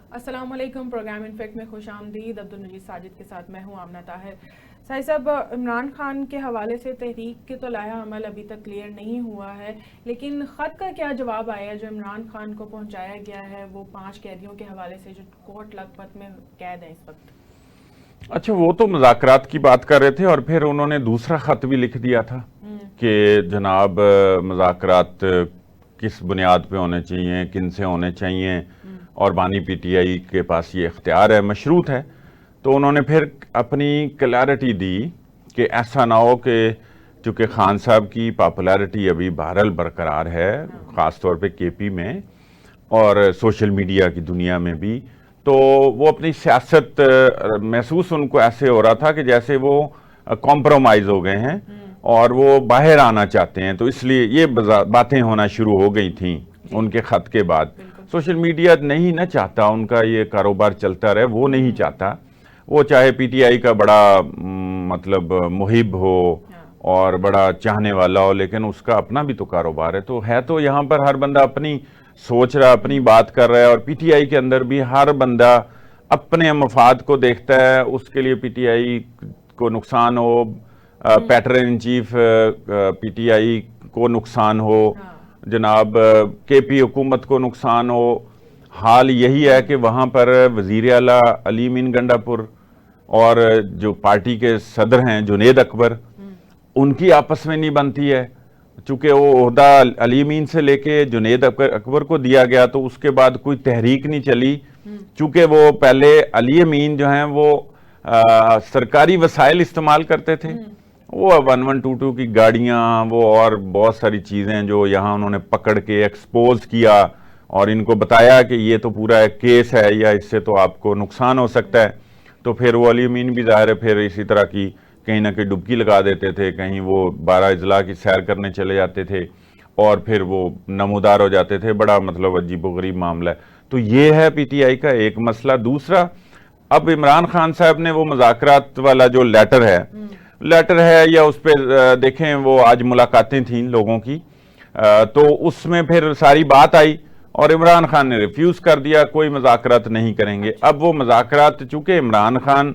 अस्सलाम वालेकुम। Programme in fact में खुश आमदीद। अब्दुल नजीर साजिद के साथ मैं हूं आमना ताहिर। साहिब साहब, इमरान खान के हवाले से तहरीक के तो लाया अमल अभी तक क्लियर नहीं हुआ है, लेकिन ख़त का क्या जवाब आया जो इमरान खान को पहुंचाया गया है वो 5 कैदियों के हवाले से जो कोर्ट लखपत में कैद हैं इस वक्त? अच्छा, वो तो मुज़ाकरात की बात कर रहे थे और फिर उन्होंने दूसरा खत भी लिख दिया था कि जनाब मुज़ाकरात किस बुनियाद पे होने चाहिए, किन से होने चाहिए, और बानी पीटीआई के पास ये इख्तियार है, मशरूत है। तो उन्होंने फिर अपनी क्लैरिटी दी कि ऐसा ना हो कि चूँकि खान साहब की पॉपुलैरिटी अभी बहरहाल बरकरार है, ख़ास तौर पे केपी में और सोशल मीडिया की दुनिया में भी, तो वो अपनी सियासत महसूस उनको ऐसे हो रहा था कि जैसे वो कॉम्प्रोमाइज हो गए हैं और वो बाहर आना चाहते हैं। तो इसलिए ये बातें होना शुरू हो गई थी उनके खत के बाद। सोशल मीडिया नहीं ना चाहता उनका ये कारोबार चलता रहे, वो नहीं चाहता। वो चाहे पीटीआई का बड़ा मतलब मुहिब हो और बड़ा चाहने वाला हो, लेकिन उसका अपना भी तो कारोबार है। तो यहाँ पर हर बंदा अपनी सोच रहा, अपनी बात कर रहा है, और पीटीआई के अंदर भी हर बंदा अपने मफाद को देखता है। उसके लिए पीटीआई को नुकसान हो, पैटर्न इन चीफ पीटीआई को नुकसान हो, जनाब केपी हुकूमत को नुकसान हो। हाल यही है कि वहाँ पर वजीर आला अली मीन गंडापुर और जो पार्टी के सदर हैं जुनेद अकबर, उनकी आपस में नहीं बनती है। चूंकि वो ओहदा अली मीन से लेके जुनेद अकबर को दिया गया, तो उसके बाद कोई तहरीक नहीं चली। चूंकि वो पहले अली अमीन जो हैं वो सरकारी वसाइल इस्तेमाल करते थे, वो 1122 की गाड़ियां, वो और बहुत सारी चीजें जो यहाँ उन्होंने पकड़ के एक्सपोज किया और इनको बताया कि ये तो पूरा एक केस है या इससे तो आपको नुकसान हो सकता है। तो फिर वो अली अमीन भी ज़ाहिर है फिर इसी तरह की कहीं ना कहीं डुबकी लगा देते थे, कहीं वो 12 अजला की सैर करने चले जाते थे और फिर वो नमूदार हो जाते थे। बड़ा मतलब अजीबोगरीब मामला है। तो ये है पीटीआई का एक मसला। दूसरा, अब इमरान खान साहब ने वो मुज़ाकरात वाला जो लेटर है या उस पर देखें, वो आज मुलाकातें थीं लोगों की, तो उसमें फिर सारी बात आई और इमरान खान ने रिफ्यूज कर दिया, कोई मुज़ाकरात नहीं करेंगे। अब वो मुज़ाकरात, चूंकि इमरान खान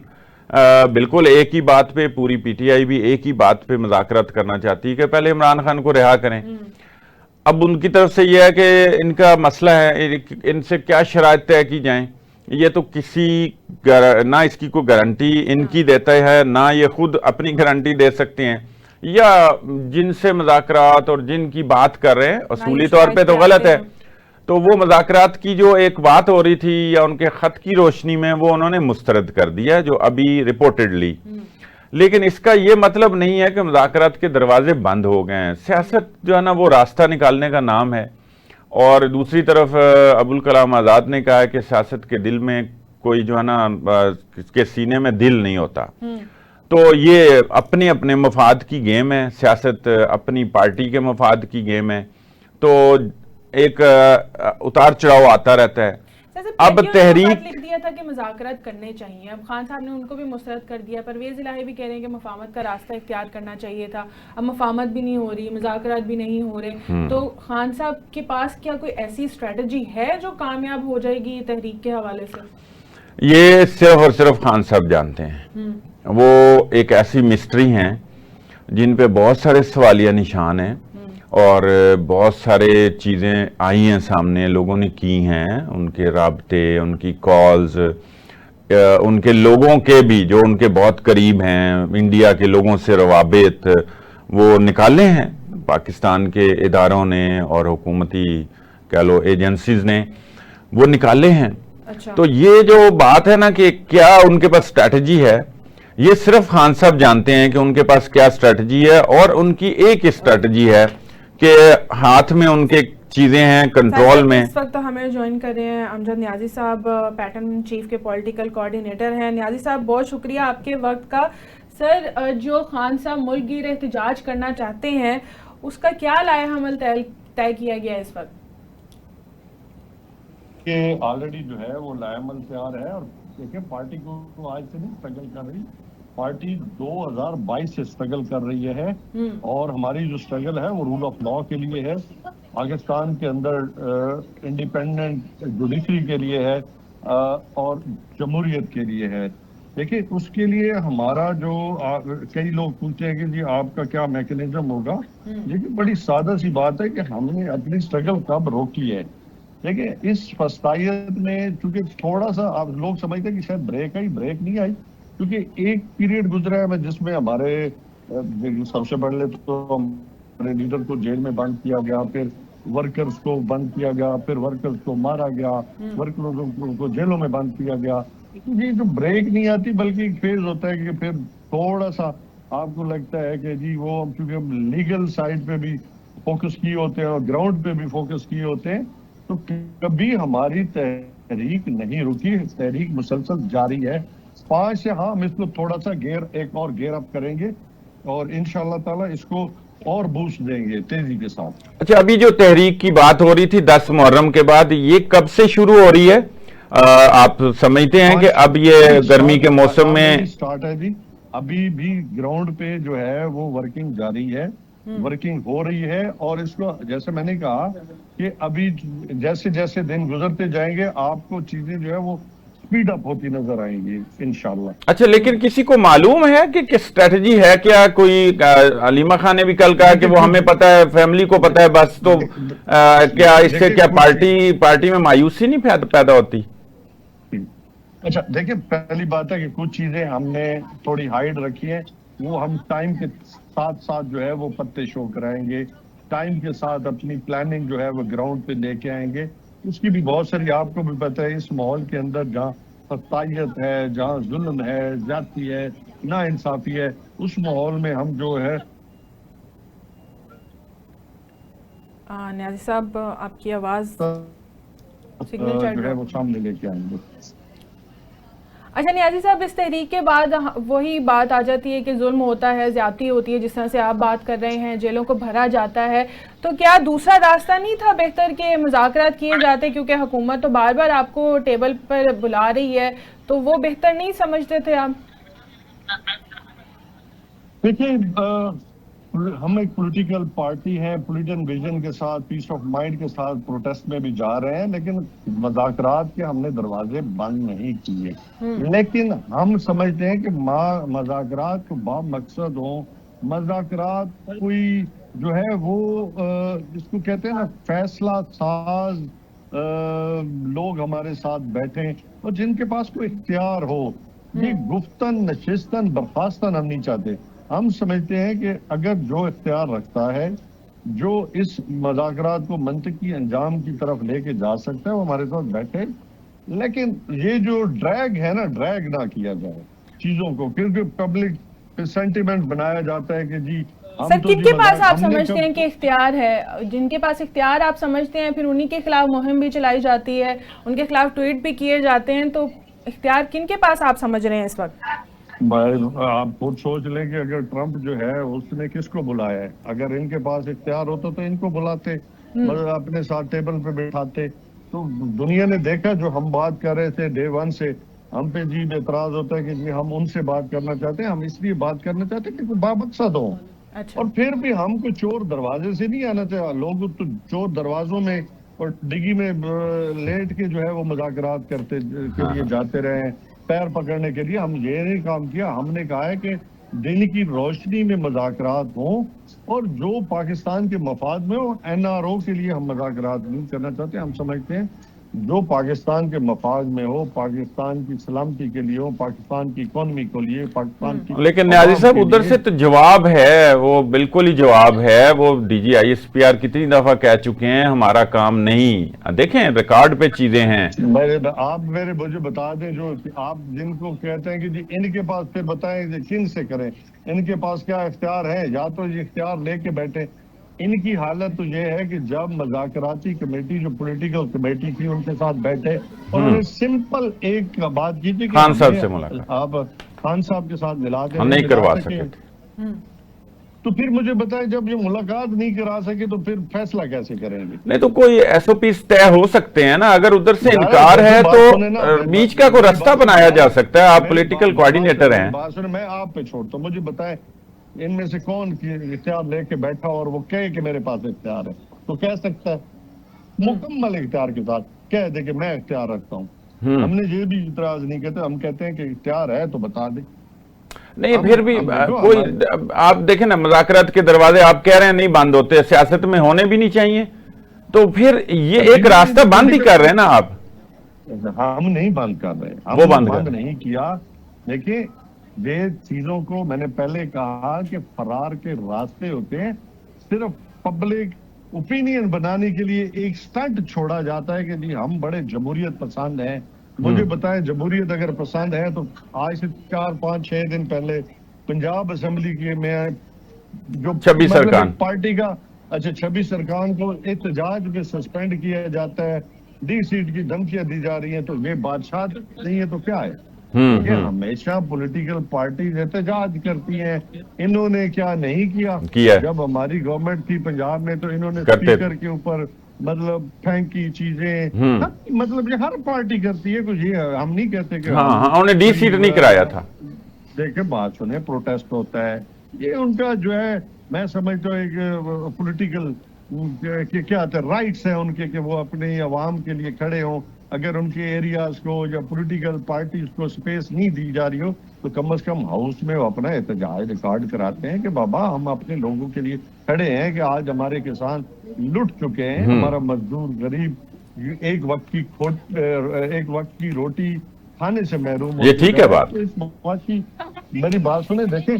बिल्कुल एक ही बात पे, पूरी पीटीआई भी एक ही बात पे मुज़ाकरात करना चाहती है कि पहले इमरान खान को रिहा करें। अब उनकी तरफ से यह है कि इनका मसला है इनसे क्या शराइत तय की जाएं। ये तो ना इसकी कोई गारंटी इनकी देता है, ना ये खुद अपनी गारंटी दे सकते हैं, या जिनसे मुज़ाकरात और जिनकी बात कर रहे हैं असूली तौर पे तो गलत है। तो वो मुज़ाकरात की जो एक बात हो रही थी या उनके खत की रोशनी में, वो उन्होंने मुस्तरद कर दिया जो अभी रिपोर्टेडली। लेकिन इसका ये मतलब नहीं है कि मुज़ाकरात के दरवाजे बंद हो गए हैं। सियासत जो है ना वो रास्ता निकालने का नाम है। और दूसरी तरफ अबुल कलाम आज़ाद ने कहा है कि सियासत के दिल में कोई जो है ना के सीने में दिल नहीं होता। तो ये अपने अपने मफाद की गेम है, सियासत अपनी पार्टी के मफाद की गेम है। तो एक उतार चढ़ाव आता रहता है। अब तहरीक लिख दिया था कि मुज़ाकरात करने चाहिए, अब खान साहब ने उनको भी मुस्तरद कर दिया। परवेज़ इलाही भी कह रहे हैं कि मफाहमत का रास्ता इख्तियार करना चाहिए था। अब मफाहमत भी नहीं हो रही, मुज़ाकरात भी नहीं हो रहे, तो खान साहब के पास क्या कोई ऐसी स्ट्रेटजी है जो कामयाब हो जाएगी तहरीक के हवाले से? ये सिर्फ और सिर्फ खान साहब जानते हैं। वो एक ऐसी मिस्ट्री हैं जिन पे बहुत सारे सवालिया निशान हैं और बहुत सारे चीज़ें आई हैं सामने, लोगों ने की हैं, उनके राब्ते, उनकी कॉल्स, उनके लोगों के भी जो उनके बहुत करीब हैं, इंडिया के लोगों से रवाबित वो निकाले हैं पाकिस्तान के इदारों ने और हुकूमती कह लो एजेंसीज ने, वो निकाले हैं। अच्छा। तो ये जो बात है ना कि क्या उनके पास स्ट्रैटेजी है, ये सिर्फ खान साहब जानते हैं कि उनके पास क्या स्ट्रैटेजी है। और उनकी एक स्ट्रैटेजी है कि हाथ में उनके चीजें हैं कंट्रोल में। इस वक्त हमें ज्वाइन कर रहे हैं अमजद न्याजी साहब, पैटर्न चीफ के पॉलिटिकल कोऑर्डिनेटर हैं। न्याजी साहब, बहुत शुक्रिया आपके वक्त का। सर, जो खान साहब मुल्क गिर एहतजाज करना चाहते हैं उसका क्या लाया हमल तय किया गया इस वक्त? कि ऑलरेडी जो है वो लायामल तैयार है। और देखिए, पार्टी को आज से नहीं स्ट्रगल कर रही, पार्टी 2022 से स्ट्रगल कर रही है। और हमारी जो स्ट्रगल है वो रूल ऑफ लॉ के लिए है, पाकिस्तान के अंदर इंडिपेंडेंट जुडिशरी के लिए है, और जमहूरियत के लिए है। देखिए, उसके लिए हमारा जो कई लोग पूछते हैं कि जी आपका क्या मैकेनिज्म होगा। देखिए, बड़ी सादा सी बात है कि हमने अपनी स्ट्रगल कब रोकी है। देखिए, इस फस्तायत में चूंकि थोड़ा सा आप लोग समझते हैं कि शायद ब्रेक आई, ब्रेक नहीं आई, क्योंकि एक पीरियड गुजरा है जिसमें हमारे सबसे पहले तो हमारे लीडर को जेल में बंद किया गया, फिर वर्कर्स को बंद किया गया, फिर वर्कर्स को मारा गया, वर्कर्स को जेलों में बंद किया गया। ये जो ब्रेक नहीं आती बल्कि एक फेज होता है कि फिर थोड़ा सा आपको लगता है कि जी वो क्योंकि हम लीगल साइड पे भी फोकस किए होते हैं और ग्राउंड पे भी फोकस किए होते हैं, तो कभी हमारी तहरीक नहीं रुकी, तहरीक मुसलसल जारी है। 5 से हाँ, हम इसको थोड़ा सा एक और गेयर अप करेंगे और इंशाअल्लाह ताला इसको और बूस्ट देंगे तेजी के साथ। अच्छा, अभी जो तहरीक की बात हो रही थी 10 मुहर्रम के बाद, ये कब से शुरू हो रही है? आप समझते हैं कि अब ये गर्मी के मौसम में स्टार्ट है जी? अभी भी ग्राउंड पे जो है वो वर्किंग जारी है, वर्किंग हो रही है। और इसको जैसे मैंने कहा कि अभी जैसे जैसे दिन गुजरते जाएंगे आपको चीजें जो है वो स्पीड अप होती नजर आएंगी इंशाल्लाह। अच्छा, लेकिन किसी को मालूम है कि किस स्ट्रेटजी है क्या? कोई अलीमा खान ने भी कल कहा कि वो हमें पता है, फैमिली को पता है बस, तो क्या इससे क्या पार्टी में मायूसी नहीं पैदा होती? अच्छा, देखिए, पहली बात है कि कुछ चीजें हमने थोड़ी हाइड रखी है, वो हम टाइम के साथ साथ जो है वो पत्ते शो कराएंगे, टाइम के साथ अपनी प्लानिंग जो है वो ग्राउंड पे लेके आएंगे। उसकी भी बहुत सारी, आपको भी पता है, इस माहौल के अंदर जहाँ सत्तायत है, जहाँ जुल्म है, ज्यादती है, नाइंसाफी है, उस माहौल में हम जो है न्याजी साहब आपकी आवाज सिग्नल जो है वो सामने लेके आएंगे। अच्छा न्याजी साहब, इस तहरीक के बाद वही बात आ जाती है कि जुल्म होता है, ज्यादती होती है, जिस तरह से आप बात कर रहे हैं, जेलों को भरा जाता है, तो क्या दूसरा रास्ता नहीं था बेहतर के मुज़ाकरात किए जाते? क्योंकि हुकूमत तो बार बार आपको टेबल पर बुला रही है, तो वो बेहतर नहीं समझते थे आप? देखिए, हम एक पॉलिटिकल पार्टी है, पॉलिटिकल विजन के साथ, पीस ऑफ माइंड के साथ प्रोटेस्ट में भी जा रहे हैं, लेकिन मज़ाकरात के हमने दरवाजे बंद नहीं किए। लेकिन हम समझते हैं कि मज़ाकरात को बामकसद हो, मज़ाकरात कोई जो है वो जिसको कहते हैं ना फैसला साज लोग हमारे साथ बैठे और जिनके पास कोई इख्तियार हो। ये गुफ्तन नशिस्तन बर्खास्तन हम नहीं चाहते। हम समझते हैं कि अगर जो इख्तियार रखता है, जो इस मज़ाकरात को मंतकी अंजाम की तरफ लेके जा सकता है, वो हमारे साथ बैठे। लेकिन ये जो ड्रैग है ना, ड्रैग ना किया जाए चीजों को, फिर जो पब्लिक सेंटिमेंट बनाया जाता है कि जी सर किनके पास आप समझते हैं कि इख्तियार है? जिनके पास इख्तियार आप समझते हैं, फिर उन्हीं के खिलाफ मुहिम भी चलाई जाती है, उनके खिलाफ ट्वीट भी किए जाते हैं, तो इख्तियार किनके पास आप समझ रहे हैं इस वक्त? भाई, आप खुद सोच लें कि अगर ट्रंप जो है उसने किसको बुलाया है। अगर इनके पास इख्तियार होता तो इनको बुलाते, मतलब अपने साथ टेबल पे बैठाते। तो दुनिया ने देखा, जो हम बात कर रहे थे डे 1 से, हम पे जी एतराज होता है कि जी हम उनसे बात करना चाहते हैं, हम इसलिए बात करना चाहते हैं कि कोई बामकसद हो। अच्छा। और फिर भी हमको चोर दरवाजे से नहीं आना चाहिए। लोग तो चोर दरवाजों में और डिग्गी में लेट के जो है वो मुज़ाकरात करते के लिए जाते रहे, पैर पकड़ने के लिए। हम ये नहीं काम किया, हमने कहा है कि दिन की रोशनी में मुज़ाकरात हो और जो पाकिस्तान के मफाद में हो। NRO के लिए हम मुज़ाकरात नहीं करना चाहते। हम समझते हैं जो पाकिस्तान के मफाद में हो, पाकिस्तान की सलामती के लिए हो, पाकिस्तान की इकोनॉमी के लिए, पाकिस्तान की। लेकिन न्याजी साहब उधर से तो जवाब है, वो बिल्कुल ही जवाब है। वो DG ISPR कितनी दफा कह चुके हैं हमारा काम नहीं। देखें रिकॉर्ड पे चीजें हैं। आप मुझे बता दें, जो आप जिनको कहते हैं कि जी इनके पास, फिर बताएं किन से करें, इनके पास क्या इख्तियार है? या तो ये इख्तियार लेके बैठे। इनकी हालत तो ये है कि जब मज़ाकराती कमेटी, जो पॉलिटिकल कमेटी थी, उनके साथ बैठे और उन्होंने सिंपल एक बात की थी कि खान साहब से मुलाकात, आप खान साहब के साथ मिला दे, हम नहीं करवा सके। तो फिर मुझे बताएं, जब ये मुलाकात नहीं करा सके तो फिर फैसला कैसे करेंगे? नहीं तो कोई SOPs तय हो सकते हैं ना। अगर उधर से इनकार है तो बीच का कोई रास्ता बनाया जा सकता है। आप पॉलिटिकल कोऑर्डिनेटर हैं। बात सुने, मैं आप पे छोड़ता हूँ। मुझे बताएं इनमें से कौन इख्तियार लेके बैठा और वो कहे कि मेरे पास इख्तियार है? तो कह सकता है मुकम्मल इख्तियार के साथ कह दे कि मैं इख्तियार रखता हूँ। हमने ये भी इतराज नहीं कहते, हम कहते हैं कि इख्तियार है तो बता दे। नहीं फिर भी कोई आप देखें ना, मुज़ाकरात के दरवाजे आप कह रहे हैं नहीं बंद होते, सियासत में होने भी नहीं चाहिए, तो फिर ये एक रास्ता बंद ही कर रहे हैं ना आप। हम नहीं बंद कर रहे, वो हमने बंद नहीं किया। देखिए ये चीजों को मैंने पहले कहा कि फरार के रास्ते होते हैं, सिर्फ पब्लिक ओपिनियन बनाने के लिए एक स्टंट छोड़ा जाता है कि जी हम बड़े जमहूरियत पसंद हैं। मुझे बताएं, जमहूरियत अगर पसंद है तो आज से 4, 5, 6 दिन पहले पंजाब असेंबली के में जो 26 सरकार पार्टी का 26 सरकार को एहतजाज में सस्पेंड किया जाता है, डी सीट की धमकियां दी जा रही हैं, तो ये बादशाह नहीं है तो क्या है? ये हमेशा पॉलिटिकल पार्टी एहतजाज करती हैं। इन्होंने क्या नहीं किया? जब हमारी गवर्नमेंट थी पंजाब में तो इन्होंने स्पीकर के ऊपर मतलब फेंकी चीजें, मतलब ये हर पार्टी करती है कुछ, ये हम नहीं कहते कि उन्होंने डी सीट नहीं कराया था। देखे बात सुने, प्रोटेस्ट होता है, ये उनका जो है मैं समझता हूँ एक पॉलिटिकल क्या होता है राइट्स है उनके कि वो अपने अवाम के लिए खड़े हों। अगर उनके एरियाज को या पॉलिटिकल पार्टीज को स्पेस नहीं दी जा रही हो तो कम से कम हाउस में वो अपना एहतजाज रिकॉर्ड कराते हैं कि बाबा हम अपने लोगों के लिए खड़े हैं कि आज हमारे किसान लुट चुके हैं, हमारा मजदूर गरीब एक वक्त की रोटी खाने से महरूम। ये ठीक है बात। मेरी बात सुने, देखें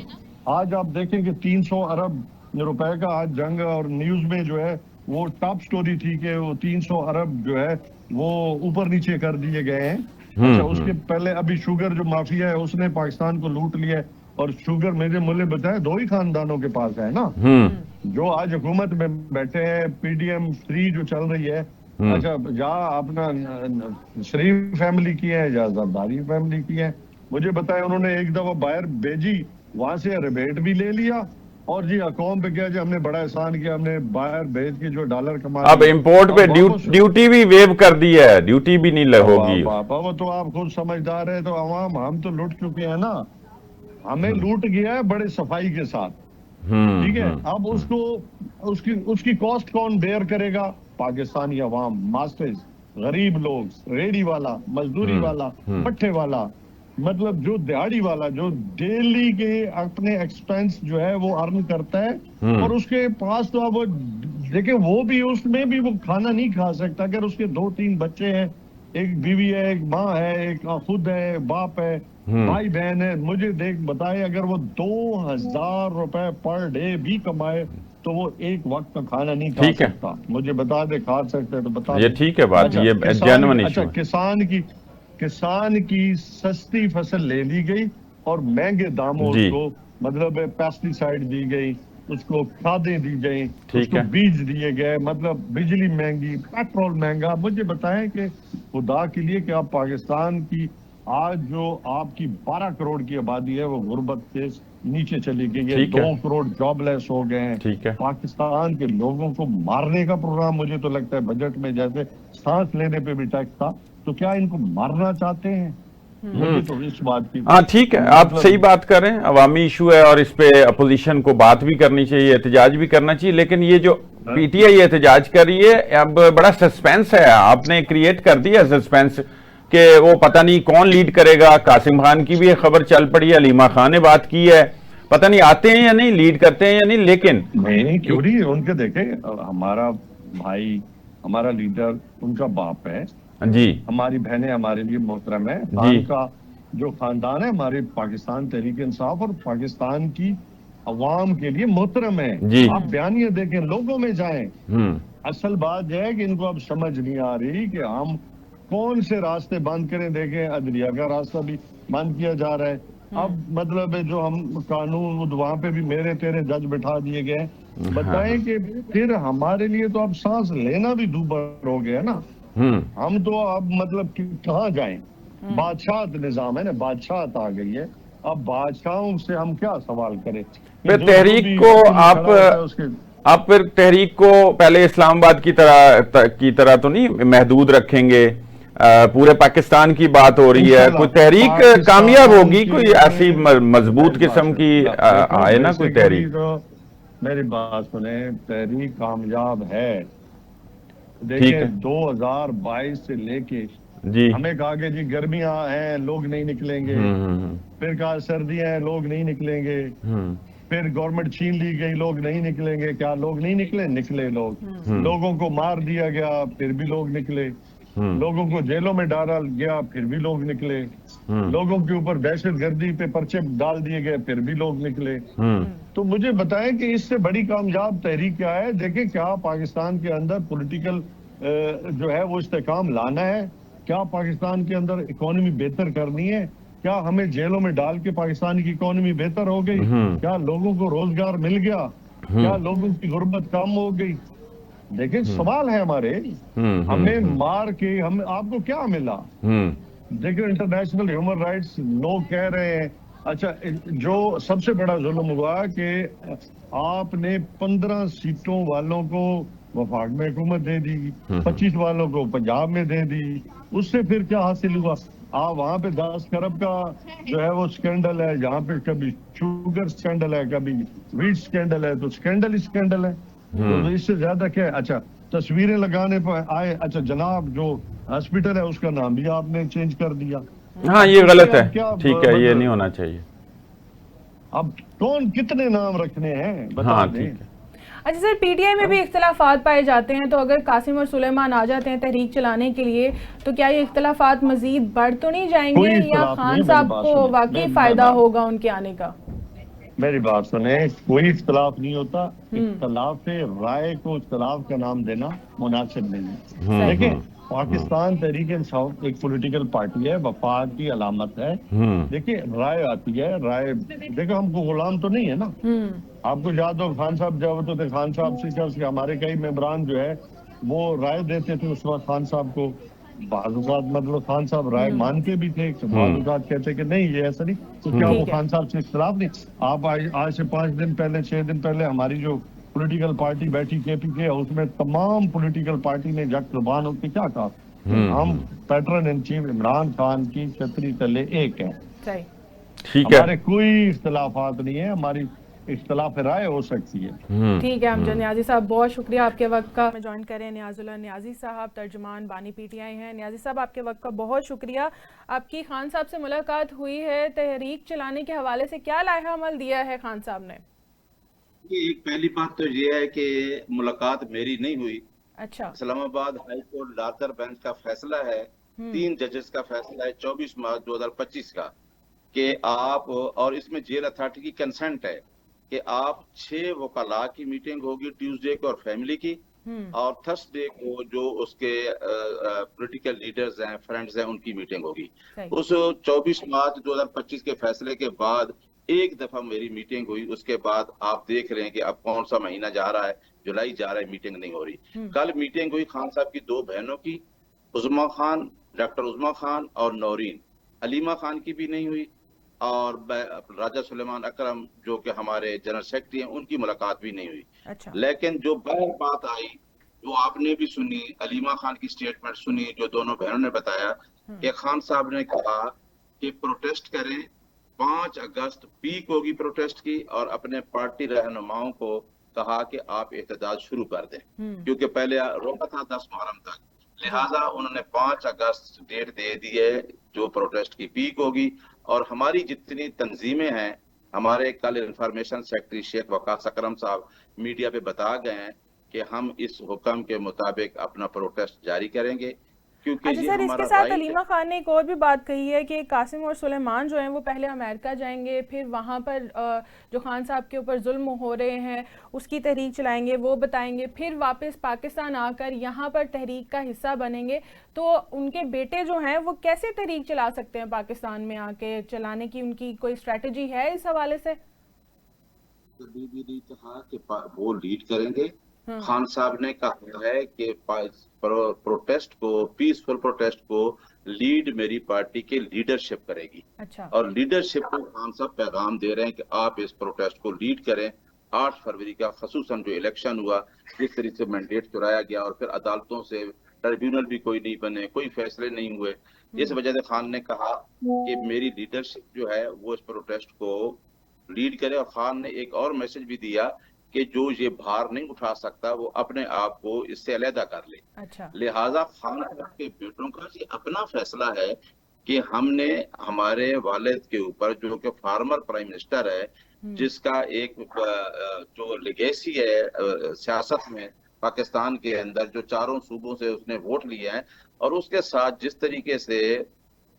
आज आप देखें कि 300 अरब रुपए का आज जंग और न्यूज में जो है वो टॉप स्टोरी थी कि वो 300 अरब जो है वो ऊपर नीचे कर दिए गए हैं। अच्छा, उसके पहले अभी शुगर जो माफिया है उसने पाकिस्तान को लूट लिया है, और शुगर मेरे मुझे बताया 2 ही खानदानों के पास है ना जो आज हुकूमत में बैठे हैं। PDM 3 जो चल रही है, अच्छा जहाँ अपना शरीफ फैमिली की है या जरदारी फैमिली की है, मुझे बताया उन्होंने एक दफा बाहर भेजी, वहां से रिबेट भी ले लिया, और जी अकॉम पे क्या, हमने बड़ा एहसान किया, हमने बाहर भेज के जो डॉलर कमा अब इंपोर्ट पे ड्यूटी भी वेव कर दी है, ड्यूटी भी नहीं होगी। पापा वो तो आप खुद समझदार है, तो अवाम हम तो लूट चुके हैं ना, हमें लूट गया है बड़े सफाई के साथ, ठीक है। अब उसको उसकी कॉस्ट कौन बेयर करेगा? पाकिस्तानी अवाम, मास्टर्स, गरीब लोग, रेडी वाला, मजदूरी वाला, भट्ठे वाला, मतलब जो दिहाड़ी वाला जो डेली के अपने एक्सपेंस जो है वो अर्न करता है, और उसके पास तो अब देखिए वो भी उसमें भी वो खाना नहीं खा सकता। अगर उसके 2-3 बच्चे हैं, एक बीवी है, एक माँ है, एक खुद है, बाप है, भाई बहन है, मुझे बताए अगर वो 2000 रुपए पर डे भी कमाए तो वो एक वक्त का खाना नहीं खा सकता। मुझे बता दे, खा सकते तो बता। ये ठीक है बात, ये जेन्युइन इशू है। किसान की सस्ती फसल ले ली गई और महंगे दामों उसको मतलब पेस्टिसाइड दी गई, उसको खादें दी गई, उसको बीज दिए गए, मतलब बिजली महंगी, पेट्रोल महंगा। मुझे बताएं कि खुदा के लिए कि आप पाकिस्तान की आज जो आपकी 12 करोड़ की आबादी है वो गुर्बत से नीचे चली गई है, 2 करोड़ जॉबलेस हो गए हैं। पाकिस्तान के लोगों को मारने का प्रोग्राम मुझे तो लगता है बजट में जैसे सांस लेने पे भी टैक्स था, तो क्या इनको मारना चाहते हैं? मुझे तो इस बात की ठीक है, आप सही बात कर रहे हैं, अवामी इशू है और इस पे अपोजिशन को बात भी करनी चाहिए, एहतजाज भी करना चाहिए। लेकिन ये जो PTI एहतजाज कर रही है, अब बड़ा सस्पेंस है, आपने क्रिएट कर दिया सस्पेंस कि वो पता नहीं कौन लीड करेगा। कासिम खान की भी एक खबर चल पड़ी है, अलीमा खान ने बात की है, पता नहीं आते हैं या नहीं, लीड करते हैं या नहीं। लेकिन नहीं क्यों नहीं, उनके देखे हमारा भाई, हमारा लीडर उनका बाप है जी, हमारी बहनें हमारे लिए मोहतरम है, खान का जो खानदान है हमारे पाकिस्तान तहरीक इंसाफ और पाकिस्तान की अवाम के लिए मोहतरम है। आप बयानियां देखें, लोगों में जाएं। असल बात यह है कि इनको अब समझ नहीं आ रही कि हम कौन से रास्ते बंद करें। देखें अदलिया का रास्ता भी बंद किया जा रहा है। अब मतलब जो हम कानून वहां पे भी मेरे तेरे जज बिठा दिए गए। बताएं कि फिर हमारे लिए तो अब सांस लेना भी दूभर हो गया ना। हम तो अब मतलब कहाँ जाएं? बादशाह निजाम है ना, बादशाह आ गई है, अब बादशाहों से हम क्या सवाल करें? तहरीक को आप फिर तहरीक को पहले इस्लामाबाद की तरह तो नहीं महदूद रखेंगे? पूरे पाकिस्तान की बात हो रही है, कोई तहरीक कामयाब होगी, कोई ऐसी मजबूत किस्म की आए ना कोई तहरीक? मेरी बात सुने, तहरीक कामयाब है। देखिए 2022 से लेके जी। हमें कहा कि जी गर्मियां हैं, लोग नहीं निकलेंगे। फिर कहा सर्दियां हैं, लोग नहीं निकलेंगे। फिर गवर्नमेंट छीन ली गई, लोग नहीं निकलेंगे। क्या लोग नहीं निकले? निकले लोग। लोगों को मार दिया गया, फिर भी लोग निकले। लोगों को जेलों में डाला गया, फिर भी लोग निकले। लोगों के ऊपर दहशतगर्दी पे पर्चे डाल दिए गए, फिर भी लोग निकले। तो मुझे बताएं कि इससे बड़ी कामयाब तहरीक क्या है? देखिए, क्या पाकिस्तान के अंदर पॉलिटिकल जो है वो इस्तेकाम लाना है? क्या पाकिस्तान के अंदर इकोनॉमी बेहतर करनी है? क्या हमें जेलों में डाल के पाकिस्तान की इकोनॉमी बेहतर हो गई? क्या लोगों को रोजगार मिल गया? क्या लोगों की गुर्बत कम हो गई? देखिए, सवाल है हमारे। हमें मार के हम आपको क्या मिला? देखिए, इंटरनेशनल ह्यूमन राइट्स लोग कह रहे हैं। अच्छा, जो सबसे बड़ा जुल्म हुआ कि आपने 15 सीटों वालों को वफाक में हुकूमत दे दी, 25 वालों को पंजाब में दे दी। उससे फिर क्या हासिल हुआ? आप वहां पे 10 खरब का जो है वो स्कैंडल है, जहाँ पे कभी शुगर स्कैंडल है, कभी वीट स्कैंडल है, तो स्कैंडल ही स्कैंडल है। तो इससे ज्यादा क्या है? अच्छा, तस्वीरें लगाने पर आए। अच्छा, जनाब जो हॉस्पिटल है उसका नाम भी आपने चेंज कर दिया। हाँ, ये गलत है। क्या ठीक है, ये नहीं होना चाहिए। अब कौन कितने नाम रखने हैं, बता हाँ, दें। ठीक है। अच्छा सर, पीटीआई में भी इख्तलाफात पाए जाते हैं, तो अगर कासिम और सुलेमान आ जाते हैं तहरीक चलाने के लिए, तो क्या ये इख्तलाफात मजीद बढ़ तो नहीं जाएंगे, कोई या इख्तलाफ नहीं खान है, मेरी साहब बात को सुने। वाकई फायदा होगा उनके आने का? मेरी बात सुने, कोई इख्तलाफ नहीं होता। इख्तलाफ राय को इख्तलाफ का नाम देना मुनासिब नहीं है। देखिए, पाकिस्तान तहरीक इंसाफ एक पॉलिटिकल पार्टी है, वफाक की अलामत है। देखिए, राय आती है, राय देखो, हमको गुलाम तो नहीं है ना। आपको याद हो खान साहब जब होते थे, खान साहब से हमारे कई मेंबरान जो है वो राय देते थे उस वक्त खान साहब को। बाज़ात मतलब खान साहब राय मानते भी थे, बाज़ात कहते कि नहीं ये ऐसा नहीं। तो क्या वो ठीक है। खान साहब से इख्तलाफ नहीं? आप आज से 5 दिन पहले, 6 दिन पहले हमारी जो पॉलिटिकल पार्टी बैठी KPK, उसमें तमाम पॉलिटिकल पार्टी ने जग जुबान होकर क्या कहा कि हम pattern in chief Imran Khan की छतरी तले एक है। सही। ठीक है। हमारे कोई इख्तलाफात नहीं है, हमारी इख्तलाफ राय हो सकती है। ठीक है अमजद न्याजी साहब, बहुत शुक्रिया आपके वक्त का। मैं ज्वाइन करें नियाजुल्लाह न्याजी साहब, तर्जुमान बानी पीटीआई हैं। न्याजी साहब, आपके वक्त का बहुत शुक्रिया। आपकी खान साहब से मुलाकात हुई है, तहरीक चलाने के हवाले से क्या लाहा अमल दिया है खान साहब ने? एक पहली बात तो ये है कि मुलाकात मेरी नहीं हुई। अच्छा। इस्लामाबाद हाई कोर्ट लातर बेंच का फैसला है, 3 जजेस का फैसला है 24 मार्च 2025 का, कि आप, और इसमें जेल अथॉरिटी की कंसेंट है कि आप 6 वकला की मीटिंग होगी ट्यूसडे को और फैमिली की, और थर्सडे को जो उसके पॉलिटिकल लीडर्स हैं, फ्रेंड्स हैं, उनकी मीटिंग होगी। उस 24 मार्च 2025 के फैसले के बाद एक दफा मेरी मीटिंग हुई, उसके बाद आप देख रहे हैं कि अब कौन सा महीना जा रहा है, जुलाई जा रहा है, मीटिंग नहीं हो रही। कल मीटिंग हुई खान साहब की 2 बहनों की, उज़मा खान, डॉक्टर उज़मा खान और नौरीन। अलीमा खान की भी नहीं हुई, और राजा सुलेमान अकरम जो कि हमारे जनरल सेक्रेटरी हैं, उनकी मुलाकात भी नहीं हुई। अच्छा। लेकिन जो बहर बात आई, जो आपने भी सुनी, अलीमा खान की स्टेटमेंट सुनी, जो दोनों बहनों ने बताया कि खान साहब ने कहा कि प्रोटेस्ट करें, 5 अगस्त पीक होगी प्रोटेस्ट की, और अपने पार्टी रहनुमाओं को कहा कि आप एहतजाज शुरू कर दें, क्योंकि पहले रोका था 10 मुहर्रम तक। लिहाजा उन्होंने 5 अगस्त डेट दे दी है जो प्रोटेस्ट की पीक होगी। और हमारी जितनी तंजीमें हैं, हमारे कल इंफॉर्मेशन सेक्रेटरी शेख वकास अकरम साहब मीडिया पे बता गए हैं कि हम इस हुक्म के मुताबिक अपना प्रोटेस्ट जारी करेंगे, क्योंकि अच्छा ये सर, इसके हमारा साथ राइट है। अलीमा खान ने एक और भी बात कही है कि कासिम और सुलेमान जो हैं वो पहले अमेरिका जाएंगे, फिर वहाँ पर जो खान साहब के ऊपर जुल्म हो रहे हैं उसकी तहरीक चलाएंगे, वो बताएंगे, फिर वापस पाकिस्तान आकर यहाँ पर तहरीक का हिस्सा बनेंगे। तो उनके बेटे जो हैं वो कैसे तहरीक चला सकते हैं पाकिस्तान में आके? चलाने की उनकी कोई स्ट्रेटजी है इस हवाले से? कभी भी नहीं कहा कि वो लीड करेंगे। खान साहब ने कहा है कि प्रोटेस्ट को, पीसफुल प्रोटेस्ट को लीड मेरी पार्टी की लीडरशिप करेगी। अच्छा। और लीडरशिप को खान साहब पैगाम दे रहे हैं कि आप इस प्रोटेस्ट को लीड करें। 8 फरवरी का खसूसन जो इलेक्शन हुआ, जिस तरीके से मैंडेट चुराया गया और फिर अदालतों से ट्रिब्यूनल भी कोई नहीं बने, कोई फैसले नहीं हुए, इस वजह से खान ने कहा कि मेरी लीडरशिप जो है वो इस प्रोटेस्ट को लीड करे। और खान ने एक और मैसेज भी दिया कि जो ये भार नहीं उठा सकता वो अपने आप को इससे अलहदा कर ले। अच्छा। लिहाजा खान साहब के बेटों का ये अपना फैसला है कि हमने हमारे वालिद के ऊपर, जो कि फार्मर प्राइम मिनिस्टर है, जिसका एक जो लेगेसी है सियासत में पाकिस्तान के अंदर, जो चारों सूबों से उसने वोट लिए हैं, और उसके साथ जिस तरीके से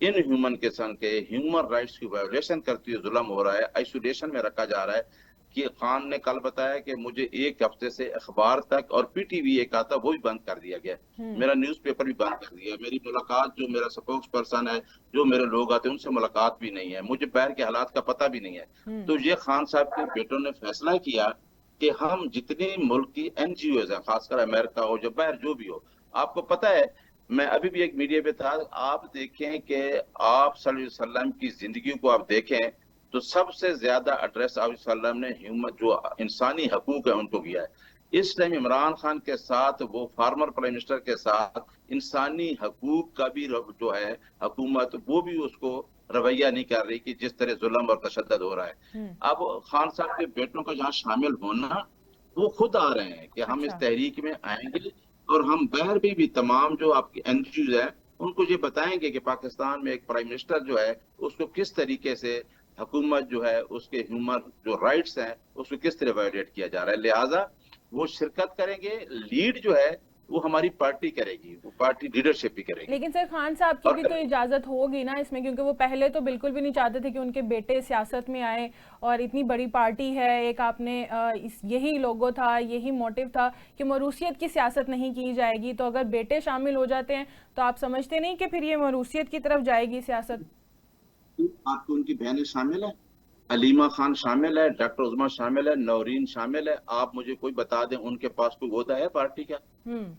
इन ह्यूमन किस्म के ह्यूमन राइट्स की वायोलेशन करती हुए जुल्म हो रहा है, आइसोलेशन में रखा जा रहा है। कि खान ने कल बताया कि मुझे एक हफ्ते से अखबार तक और पीटीवी एक आता वो भी बंद कर दिया गया, मेरा न्यूज़पेपर भी बंद कर दिया, मेरी मुलाकात, जो मेरा स्पोक्स पर्सन है, जो मेरे लोग आते हैं, उनसे मुलाकात भी नहीं है, मुझे बाहर के हालात का पता भी नहीं है। तो ये खान साहब के बेटों ने फैसला किया कि हम जितनी मुल्क की एनजीओ है, खासकर अमेरिका हो या बाहर जो भी हो, आपको पता है, मैं अभी भी एक मीडिया पे था, आप देखें कि आप सल्लल्लाहु अलैहि वसल्लम की जिंदगी को आप देखें तो सबसे ज्यादा एड्रेस आप वसल्लम ने ह्यूमन जो इंसानी हकूक है उनको किया है। इस टाइम इमरान खान के साथ, वो फार्मर प्राइम मिनिस्टर के साथ इंसानी हकूक का भी जो है हुकूमत, वो भी उसको रवैया नहीं कर रही कि जिस तरह जुल्म और तशद्दुद हो रहा है। अब खान साहब के बेटों का जहाँ शामिल होना, वो खुद आ रहे हैं कि हम इस तहरीक में आएंगे और हम बाहर भी तमाम जो आपकी एनजीओ है उनको ये बताएंगे कि पाकिस्तान में एक प्राइम मिनिस्टर जो है उसको किस तरीके से हुकूमत जो है उसके ह्यूमन जो राइट्स हैं उसको किस तरह वायोलेट किया जा रहा है। लिहाजा वो शिरकत करेंगे, लीड जो है वो हमारी पार्टी करेगी, वो पार्टी लीडरशिप भी करेगी। लेकिन सर खान साहब की भी तो इजाजत होगी ना इसमें, क्योंकि वो पहले तो बिल्कुल भी नहीं चाहते थे कि उनके बेटे सियासत में आए, और इतनी बड़ी पार्टी है एक, आपने यही लोगो था, यही मोटिव था कि मरूसियत की सियासत नहीं की जाएगी। तो अगर बेटे शामिल हो जाते हैं तो आप समझते नहीं कि फिर ये मरूसियत की तरफ जाएगी सियासत? आपको उनकी बहनें शामिल है, अलीमा खान शामिल है, डॉक्टर उज़मा शामिल है, नौरीन शामिल है। आप मुझे कोई बता दें उनके पास कोई ओहदा है पार्टी का?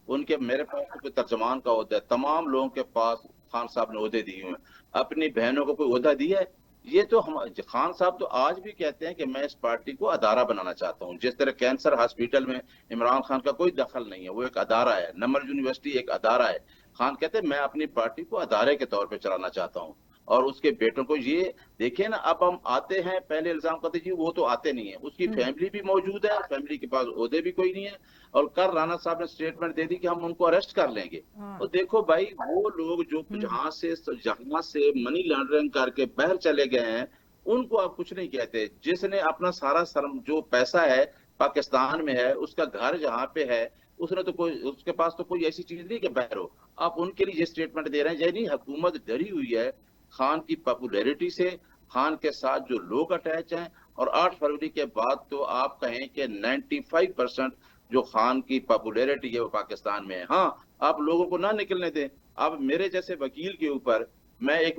उनके, मेरे पास तो कोई तर्जमान का ओहदा है। तमाम लोगों के पास खान साहब ने ओहदे दिए हुए हैं, अपनी बहनों को कोई ओहदा दिया है? ये तो हम, खान साहब तो आज भी कहते हैं कि मैं इस पार्टी को अदारा बनाना चाहता हूँ। जिस तरह कैंसर हॉस्पिटल में इमरान खान का कोई दखल नहीं है, वो एक अदारा है। नमर यूनिवर्सिटी एक अदारा है। खान कहते हैं मैं अपनी पार्टी को अदारे के तौर पर चलाना चाहता हूँ। और उसके बेटों को ये देखिए ना, अब हम आते हैं, पहले इल्जाम करते जी वो तो आते नहीं है, उसकी फैमिली भी मौजूद है, फैमिली के पास ओहदे भी कोई नहीं है, और कल राणा साहब ने स्टेटमेंट दे दी कि हम उनको अरेस्ट कर लेंगे। तो देखो भाई, वो लोग जो जहां से मनी लॉन्ड्रिंग करके बाहर चले गए हैं, उनको आप कुछ नहीं कहते। जिसने अपना सारा जो पैसा है पाकिस्तान में है, उसका घर जहाँ पे है, उसने तो कोई, उसके पास तो कोई ऐसी चीज नहीं कि बाहर हो। आप उनके लिए ये स्टेटमेंट दे रहे हैं, यानी हुकूमत डरी हुई है खान की पॉपुलैरिटी से, खान के साथ जो लोग अटैच हैं। और 8 फरवरी के बाद तो आप कहें कि 95% जो खान की पॉपुलैरिटी है वो पाकिस्तान में है। हाँ, आप लोगों को ना निकलने दें। अब मेरे जैसे वकील के ऊपर, मैं एक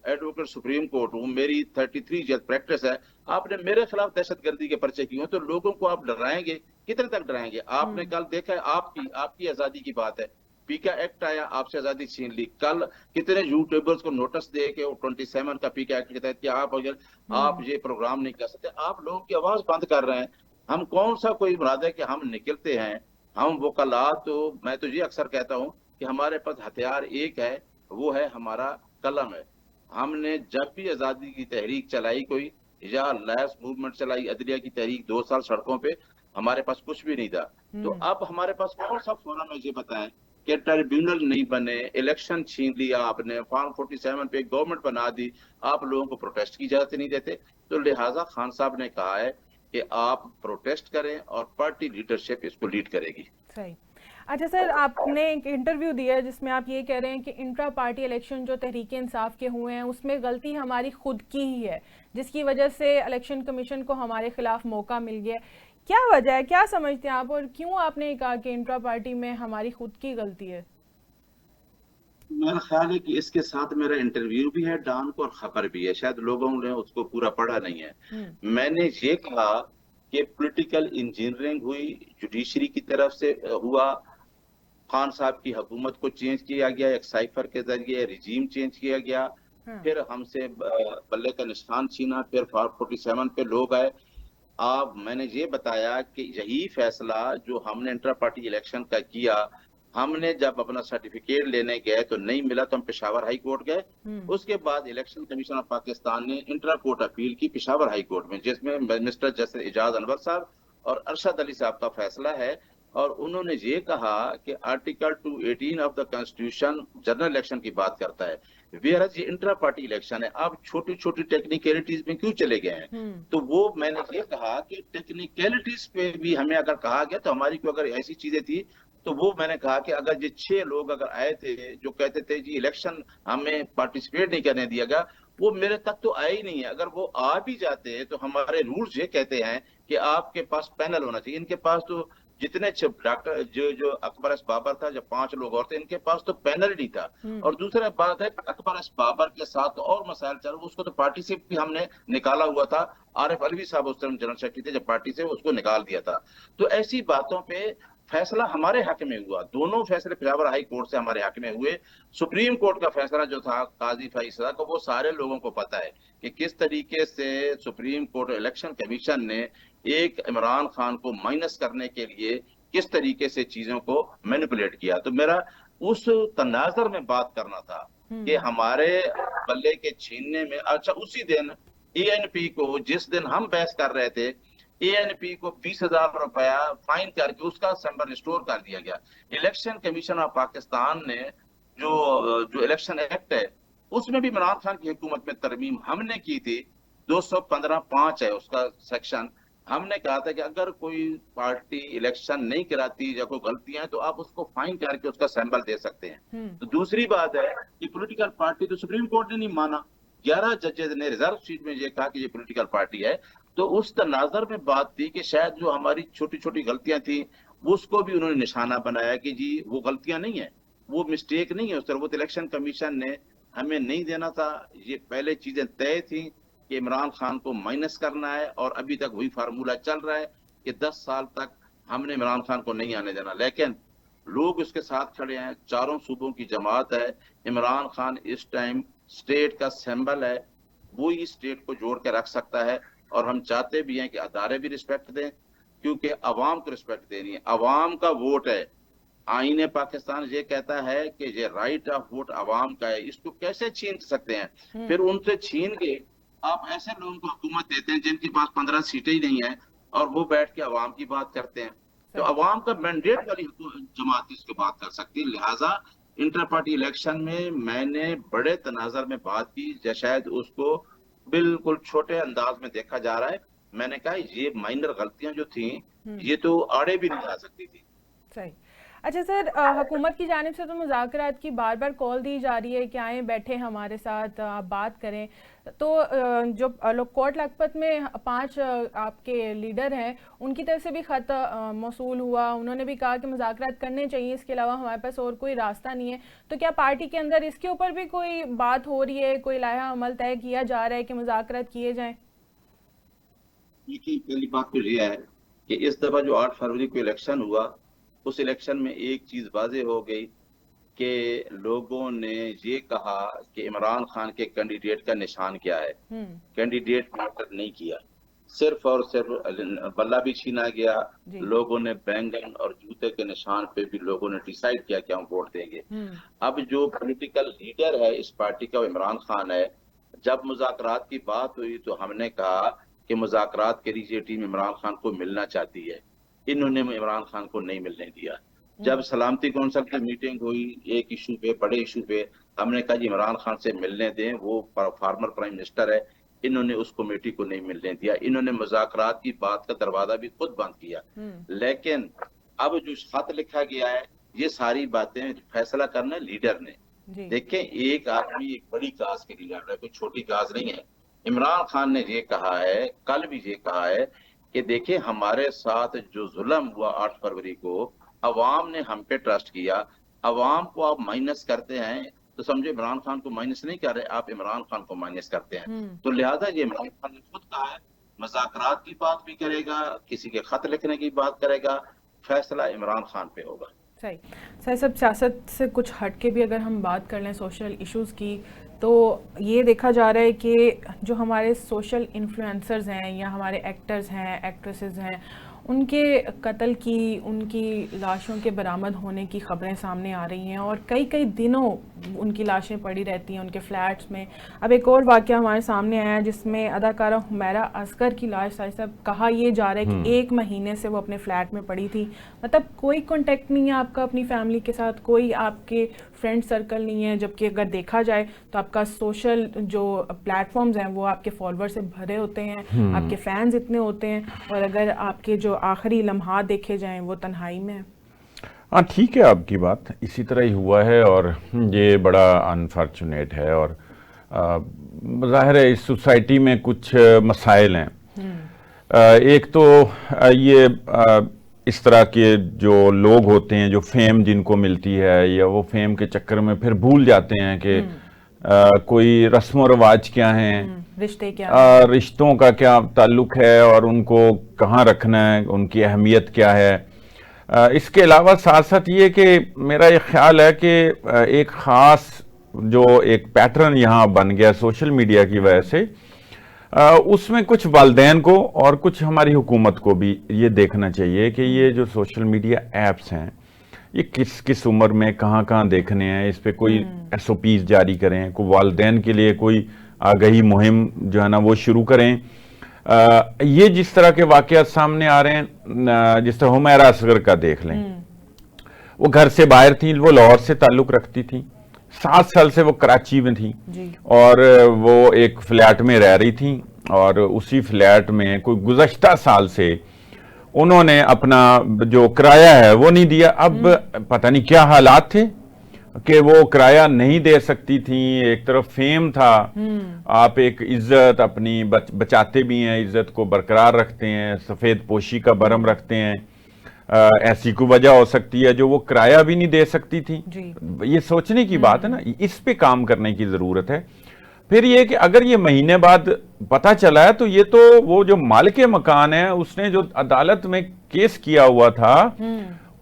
एडवोकेट सुप्रीम कोर्ट हूँ, मेरी 33 ईयर प्रैक्टिस है, आपने मेरे खिलाफ दहशतगर्दी के पर्चे किए तो लोगों को आप डराएंगे, कितने तक डराएंगे? आपने कल देखा है, आपकी आजादी की बात है, पीका एक्ट आया, आपसे आजादी छीन ली। कल कितने यूट्यूबर्स को नोटिस दे के 27 का पीका एक्ट के तहत कि आप ये प्रोग्राम नहीं कर सकते, आप लोगों की आवाज बंद कर रहे हैं। हम कौन सा कोई मुराद है कि हम निकलते हैं, हम वकलात, तो मैं तो ये अक्सर कहता हूँ कि हमारे पास हथियार एक है, वो है हमारा कलम है। हमने जब भी आजादी की तहरीक चलाई कोई, या लैस मूवमेंट चलाई, अदलिया की तहरीक, 2 साल सड़कों पे, हमारे पास कुछ भी नहीं था। तो अब हमारे पास कौन सा फोरम है, ये बताएं कि ट्रिब्यूनल नहीं बने, इलेक्शन छीन लिया आपने, फॉर्म 47 पे गवर्नमेंट बना दी, आप लोगों को प्रोटेस्ट की इजाजत नहीं देते। तो लिहाजा खान साहब ने कहा है कि आप प्रोटेस्ट करें और पार्टी लीडरशिप इसको लीड करेगी। सही। अच्छा सर, आपने एक इंटरव्यू दिया है जिसमें आप ये कह रहे हैं कि इंट्रा पार्टी इलेक्शन जो तहरीक इंसाफ के हुए हैं उसमें गलती हमारी खुद की ही है, जिसकी वजह से इलेक्शन कमीशन को हमारे खिलाफ मौका मिल गया। क्या वजह है, क्या समझते हैं आप, और क्यों आपने कहा कि इंट्रा पार्टी में हमारी खुद की गलती है? मेरा ख्याल है कि इसके साथ मेरा इंटरव्यू भी है डॉन को, और खबर भी है, शायद लोगों ने उसको पूरा पढ़ा नहीं है। मैंने ये कहा कि पॉलिटिकल इंजीनियरिंग हुई, जुडिशरी की तरफ से हुआ, खान साहब की हुकूमत को चेंज किया गया, एक साइफर के जरिए रिजीम चेंज किया गया, फिर हमसे बल्ले का निशान छीना, फिर 47 पे लोग आए। मैंने ये बताया कि यही फैसला जो हमने इंटर पार्टी इलेक्शन का किया, हमने जब अपना सर्टिफिकेट लेने गए तो नहीं मिला तो हम पेशावर हाई कोर्ट गए। उसके बाद इलेक्शन कमीशन ऑफ पाकिस्तान ने इंट्रा कोर्ट अपील की पेशावर हाई कोर्ट में, जिसमें मिनिस्टर जस्टिस एजाज अनवर साहब और अरशद अली साहब का फैसला है। और उन्होंने ये कहा कि article 218 of the constitution general election की बात करता है, वेयर ये इंट्रा पार्टी इलेक्शन है। आप छोटी छोटी टेक्निकलिटीज में क्यों चले गए हैं? तो वो मैंने ये कहा कि टेक्निकलिटीज पे भी हमें अगर कहा गया तो हमारी कोई अगर ऐसी चीजें थी तो वो मैंने कहा कि अगर ये 6 लोग अगर आए थे जो कहते थे जी इलेक्शन हमें पार्टिसिपेट नहीं करने दिया गया, वो मेरे तक तो आए ही नहीं है। अगर वो आ भी जाते तो हमारे रूल्स ये कहते हैं कि आपके पास पैनल होना चाहिए। इनके पास तो जितने डॉक्टर जो अकबर एस बाबर था, जब 5 लोग और थे, इनके पास तो पैनल ही नहीं था। और दूसरा बात है अकबर एस बाबर के साथ और मसाइल चल, उसको तो पार्टी से भी हमने निकाला हुआ था। आरिफ अलवी साहब उस टाइम जनरल सेक्रेटरी थे, जब पार्टी से उसको निकाल दिया था। तो ऐसी बातों पे फैसला हमारे हक में हुआ। दोनों फैसले पेशावर हाई कोर्ट से हमारे हक में हुए। सुप्रीम कोर्ट का फैसला जो था काजी फैसला का, वो सारे लोगों को पता है कि किस तरीके से सुप्रीम कोर्ट इलेक्शन कमीशन ने एक इमरान खान को माइनस करने के लिए किस तरीके से चीजों को मैनिपुलेट किया। तो मेरा उस तनाजर में बात करना था कि हमारे बल्ले के छीनने में, अच्छा उसी दिन एएनपी को, जिस दिन हम बहस कर रहे थे, एएनपी को 20,000 रुपया फाइन करके उसका सैंपल रिस्टोर कर दिया गया। इलेक्शन कमीशन ऑफ पाकिस्तान ने जो इलेक्शन एक्ट है उसमें भी इमरान खान की हुकूमत में तरमीम हमने की थी। 215(5) है उसका सेक्शन। हमने कहा था कि अगर कोई पार्टी इलेक्शन नहीं कराती या कोई गलतियां हैं तो आप उसको फाइन करके उसका सैंपल दे सकते हैं। तो दूसरी बात है कि पॉलिटिकल पार्टी, तो सुप्रीम कोर्ट ने नहीं माना। 11 जजेस ने रिजर्व सीट में ये कहा कि ये पॉलिटिकल पार्टी है। तो उस तनाजर में बात थी कि शायद जो हमारी छोटी छोटी गलतियां थी उसको भी उन्होंने निशाना बनाया कि जी वो गलतियां नहीं है, वो मिस्टेक नहीं है उस तरह। वो इलेक्शन कमीशन ने हमें नहीं देना था। ये पहले चीजें तय थी कि इमरान खान को माइनस करना है, और अभी तक वही फार्मूला चल रहा है कि 10 साल तक हमने इमरान खान को नहीं आने देना। लेकिन लोग उसके साथ खड़े हैं, चारों सूबों की जमात है। इमरान खान इस टाइम स्टेट का सिंबल है, वो ही स्टेट को जोड़ के रख सकता है। और हम चाहते भी हैं कि अदारे भी रिस्पेक्ट दें, क्योंकि अवाम को रिस्पेक्ट देनी है। अवाम का वोट है। आईने पाकिस्तान ये कहता है कि ये राइट ऑफ वोट अवाम का है, इसको कैसे छीन सकते हैं? फिर उनसे छीन के आप ऐसे लोगों को हुकूमत देते हैं जिनके पास 15 सीटें ही नहीं है, और वो बैठ के अवाम की बात करते हैं। तो अवाम का मैंडेट वाली जमात इसकी बात कर सकती है। लिहाजा इंटर पार्टी इलेक्शन में मैंने बड़े तनाजर में बात की, शायद उसको बिल्कुल छोटे अंदाज में देखा जा रहा है। मैंने कहा ये माइनर गलतियां जो थी ये तो आड़े भी नहीं आ सकती थी। सही। अच्छा सर, हुकूमत की जानिब से तो मुज़ाकरात की बार बार कॉल दी जा रही है कि आए बैठे हमारे साथ, आप बात करें। तो जो लोग कोट लखपत में 5 आपके लीडर हैं, उनकी तरफ से भी ख़त मौसूल हुआ। उन्होंने भी कहा कि मुज़ाकरात करने चाहिए, इसके अलावा हमारे पास और कोई रास्ता नहीं है। तो क्या पार्टी के अंदर इसके ऊपर भी कोई बात हो रही है, कोई लाया अमल तय किया जा रहा है कि मुज़ाकरात किए जाएं? पहली बात तो यह है कि इस दफा जो 8 फरवरी को इलेक्शन हुआ, उस इलेक्शन में एक चीज वाजे हो गई कि लोगों ने ये कहा कि इमरान खान के कैंडिडेट का निशान क्या है। कैंडिडेट मैटर नहीं किया, सिर्फ और सिर्फ बल्ला भी छीना गया। लोगों ने बैंगन और जूते के निशान पे भी लोगों ने डिसाइड किया कि हम वोट देंगे। अब जो पॉलिटिकल लीडर है इस पार्टी का, वो इमरान खान है। जब मुज़ाकरात की बात हुई तो हमने कहा कि मुज़ाकरात के लिए टीम इमरान खान को मिलना चाहती है। इन्होंने इमरान खान को नहीं मिलने दिया। जब सलामती कौंसिल की मीटिंग हुई एक इशू पे, बड़े इशू पे, हमने कहा जी इमरान खान से मिलने दें, वो फॉर्मर प्राइम मिनिस्टर है। इन्होंने उस कमेटी को नहीं मिलने दिया। इन्होंने मुज़ाकरात की बात का दरवाजा भी खुद बंद किया। लेकिन अब जो खत लिखा गया है, ये सारी बातें फैसला करना लीडर ने। देखें, एक आदमी एक बड़ी काज के लिए लड़ रहा है, कोई छोटी काज नहीं है। इमरान खान ने ये कहा है, कल भी ये कहा है कि देखिए हमारे साथ जो जुल्म हुआ 8 फरवरी को, अवाम ने हम पे ट्रस्ट किया। अवाम को आप माइनस करते हैं तो समझो इमरान खान को माइनस नहीं कर रहे, आप इमरान खान को माइनस करते हैं। तो लिहाजा ये इमरान खान ने खुद कहा है, मुज़ाकरात की बात भी करेगा, किसी के खत लिखने की बात करेगा, फैसला इमरान खान पे होगा। सही। सर, सब सियासत से कुछ हटके भी अगर हम बात कर लें सोशल इश्यूज़ की, तो ये देखा जा रहा है कि जो हमारे सोशल इन्फ्लुएंसर्स हैं या हमारे एक्टर्स हैं, एक्ट्रेसेस हैं, उनके कत्ल की, उनकी लाशों के बरामद होने की खबरें सामने आ रही हैं और कई कई दिनों उनकी लाशें पड़ी रहती हैं उनके फ्लैट्स में। अब एक और वाक़या हमारे सामने आया जिसमें अदाकारा हुमैरा असगर की लाश साहब कहा यह जा रहा है कि 1 महीने से वो अपने फ्लैट में पड़ी थी। मतलब कोई कॉन्टेक्ट नहीं है आपका अपनी फैमिली के साथ, कोई आपके फ्रेंड सर्कल नहीं है, जबकि अगर देखा जाए तो आपका सोशल जो प्लेटफॉर्म्स हैं वो आपके फॉलोअर से भरे होते हैं, आपके फैंस इतने होते हैं, और अगर आपके जो आखिरी लम्हात देखे जाएं वो तन्हाई में है। हाँ ठीक है आपकी बात, इसी तरह ही हुआ है और ये बड़ा अनफॉर्चुनेट है। और ज़ाहिर है इस सोसाइटी में कुछ मसाइल हैं। एक तो ये इस तरह के जो लोग होते हैं जो फेम जिनको मिलती है, या वो फेम के चक्कर में फिर भूल जाते हैं कि कोई रस्म व रवाज क्या हैं, रिश्ते क्या रिश्तों का क्या ताल्लुक है और उनको कहाँ रखना है, उनकी अहमियत क्या है। इसके अलावा साथ साथ ये कि मेरा ये ख्याल है कि एक ख़ास जो एक पैटर्न यहाँ बन गया सोशल मीडिया की वजह से, उसमें कुछ वालिदैन को और कुछ हमारी हुकूमत को भी ये देखना चाहिए कि ये जो सोशल मीडिया ऐप्स हैं ये किस किस उम्र में कहाँ कहाँ देखने हैं, इस पे कोई SOPs जारी करें, कोई वालिदैन के लिए कोई आगाही मुहिम जो है ना वो शुरू करें। ये जिस तरह के वाक़यात सामने आ रहे हैं, जिस तरह हुमैरा असगर का देख लें, वो घर से बाहर थी, वो लाहौर से ताल्लुक़ रखती थी, 7 साल से वो कराची में थी और वो एक फ्लैट में रह रही थी और उसी फ्लैट में कोई गुज़श्ता साल से उन्होंने अपना जो किराया है वो नहीं दिया। अब पता नहीं क्या हालात थे कि वो किराया नहीं दे सकती थी। एक तरफ फेम था, आप एक इज्जत अपनी बचाते भी हैं, इज्जत को बरकरार रखते हैं, सफ़ेद पोशी का भरम रखते हैं, ऐसी कोई वजह हो सकती है जो वो किराया भी नहीं दे सकती थी। ये सोचने की बात है ना, इस पे काम करने की ज़रूरत है। फिर ये कि अगर ये महीने बाद पता चला है तो ये तो वो जो मालिक मकान है उसने जो अदालत में केस किया हुआ था